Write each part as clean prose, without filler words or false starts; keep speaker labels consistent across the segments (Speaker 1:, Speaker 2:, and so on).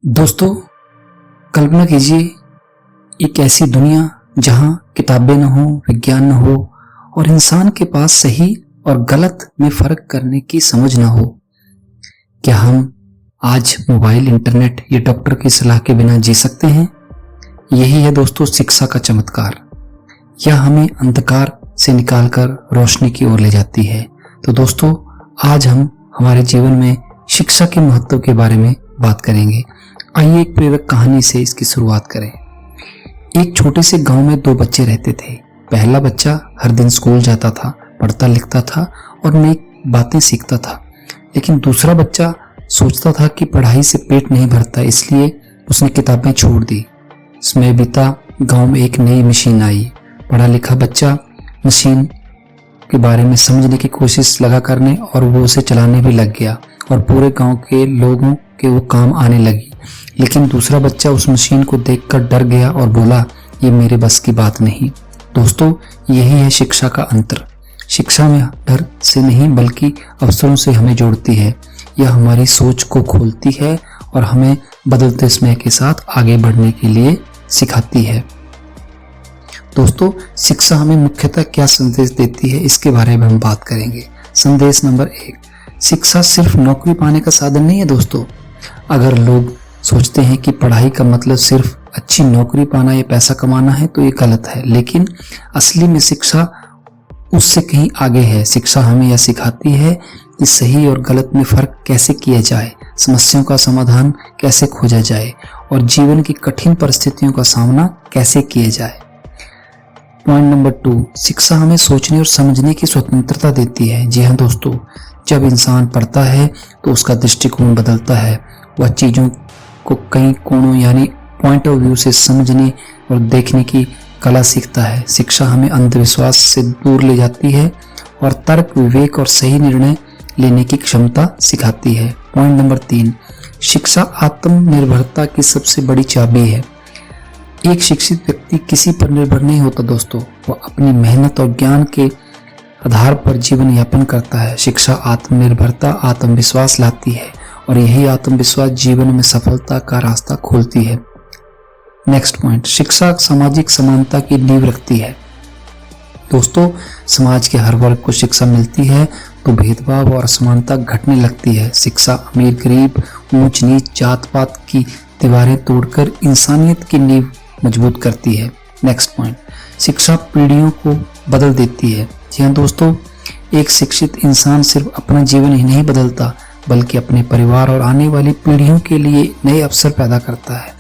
Speaker 1: दोस्तों, कल्पना कीजिए एक ऐसी दुनिया जहां किताबें न हो, विज्ञान न हो और इंसान के पास सही और गलत में फर्क करने की समझ न हो। क्या हम आज मोबाइल, इंटरनेट या डॉक्टर की सलाह के बिना जी सकते हैं? यही है दोस्तों शिक्षा का चमत्कार। यह हमें अंधकार से निकालकर रोशनी की ओर ले जाती है। तो दोस्तों, आज हम हमारे जीवन में शिक्षा के महत्व के बारे में बात करेंगे। आइए एक प्रेरक कहानी से इसकी शुरुआत करें। एक छोटे से गांव में दो बच्चे रहते थे। पहला बच्चा हर दिन स्कूल जाता था, पढ़ता लिखता था और नई बातें सीखता था। लेकिन दूसरा बच्चा सोचता था कि पढ़ाई से पेट नहीं भरता, इसलिए उसने किताबें छोड़ दी। समय बीता, गांव में एक नई मशीन आई। पढ़ा लिखा बच्चा मशीन के बारे में समझने की कोशिश लगा करने और वो उसे चलाने भी लग गया और पूरे गांव के लोगों के वो काम आने लगी। लेकिन दूसरा बच्चा उस मशीन को देखकर डर गया और बोला, ये मेरे बस की बात नहीं। दोस्तों, यही है शिक्षा का अंतर। शिक्षा में डर से नहीं बल्कि अवसरों से हमें जोड़ती है। यह हमारी सोच को खोलती है और हमें बदलते समय के साथ आगे बढ़ने के लिए सिखाती है। दोस्तों, शिक्षा हमें मुख्यतः क्या संदेश देती है, इसके बारे में हम बात करेंगे। संदेश नंबर 1, शिक्षा सिर्फ नौकरी पाने का साधन नहीं है। दोस्तों, अगर लोग सोचते हैं कि पढ़ाई का मतलब सिर्फ अच्छी नौकरी पाना या पैसा कमाना है तो ये गलत है। लेकिन असली में शिक्षा उससे कहीं आगे है। शिक्षा हमें यह सिखाती है कि सही और गलत में फर्क कैसे किया जाए, समस्याओं का समाधान कैसे खोजा जाए और जीवन की कठिन परिस्थितियों का सामना कैसे किया जाए। पॉइंट नंबर 2, शिक्षा हमें सोचने और समझने की स्वतंत्रता देती है। जी हाँ दोस्तों, जब इंसान पढ़ता है तो उसका दृष्टिकोण बदलता है। वह चीज़ों को कई कोणों यानी पॉइंट ऑफ व्यू से समझने और देखने की कला सीखता है। शिक्षा हमें अंधविश्वास से दूर ले जाती है और तर्क, विवेक और सही निर्णय लेने की क्षमता सिखाती है। पॉइंट नंबर 3, शिक्षा आत्मनिर्भरता की सबसे बड़ी चाबी है। एक शिक्षित व्यक्ति किसी पर निर्भर नहीं होता दोस्तों, वह अपनी मेहनत और ज्ञान के आधार पर जीवन यापन करता है। शिक्षा आत्मनिर्भरता, आत्मविश्वास लाती है और यही आत्मविश्वास जीवन में सफलता का रास्ता खोलती है। नेक्स्ट पॉइंट, शिक्षा सामाजिक समानता की नींव रखती है। दोस्तों, समाज के हर वर्ग को शिक्षा मिलती है तो भेदभाव और असमानता घटने लगती है। शिक्षा अमीर गरीब, ऊंच नीच, जात पात की दीवारें तोड़कर इंसानियत की नींव मजबूत करती है। नेक्स्ट पॉइंट, शिक्षा पीढ़ियों को बदल देती है। जी हाँ दोस्तों, एक शिक्षित इंसान सिर्फ अपना जीवन ही नहीं बदलता बल्कि अपने परिवार और आने वाली पीढ़ियों के लिए नए अवसर पैदा करता है।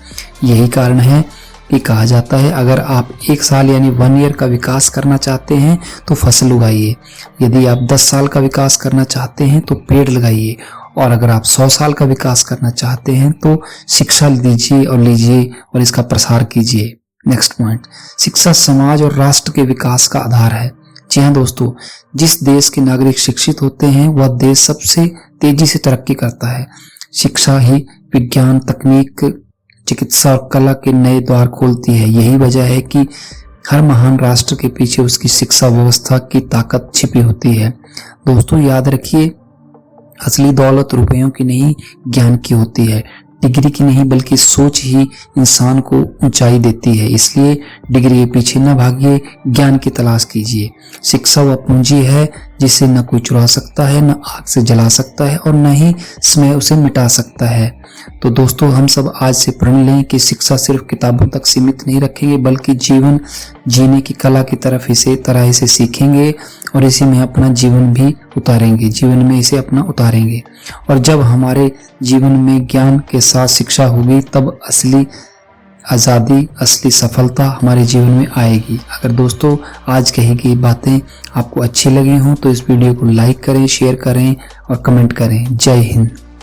Speaker 1: यही कारण है कि कहा जाता है, अगर आप 1 साल यानी 1 ईयर का विकास करना चाहते हैं तो फसल उगाइए। यदि आप 10 साल का विकास करना चाहते हैं तो पेड़ लगाइए और अगर आप 100 साल का विकास करना चाहते हैं तो शिक्षा लीजिए और इसका प्रसार कीजिए। नेक्स्ट पॉइंट, शिक्षा समाज और राष्ट्र के विकास का आधार है। जी हाँ दोस्तों, जिस देश के नागरिक शिक्षित होते हैं वह देश सबसे तेजी से तरक्की करता है। शिक्षा ही विज्ञान, तकनीक, चिकित्सा और कला के नए द्वार खोलती है। यही वजह है कि हर महान राष्ट्र के पीछे उसकी शिक्षा व्यवस्था की ताकत छिपी होती है। दोस्तों, याद रखिए, असली दौलत रुपयों की नहीं, ज्ञान की होती है। डिग्री की नहीं बल्कि सोच ही इंसान को ऊंचाई देती है। इसलिए डिग्री के पीछे न भागिए, ज्ञान की तलाश कीजिए। शिक्षा वह पूंजी है जिसे न कोई चुरा सकता है, न आग से जला सकता है और न ही समय उसे मिटा सकता है। तो दोस्तों, हम सब आज से प्रण लें कि शिक्षा सिर्फ किताबों तक सीमित नहीं रखेंगे बल्कि जीवन जीने की कला की तरफ इसे सीखेंगे और इसी में अपना जीवन भी उतारेंगे, जीवन में इसे अपना उतारेंगे। और जब हमारे जीवन में ज्ञान के साथ शिक्षा होगी तब असली आज़ादी, असली सफलता हमारे जीवन में आएगी। अगर दोस्तों आज कही गई बातें आपको अच्छी लगी हों तो इस वीडियो को लाइक करें, शेयर करें और कमेंट करें। जय हिंद।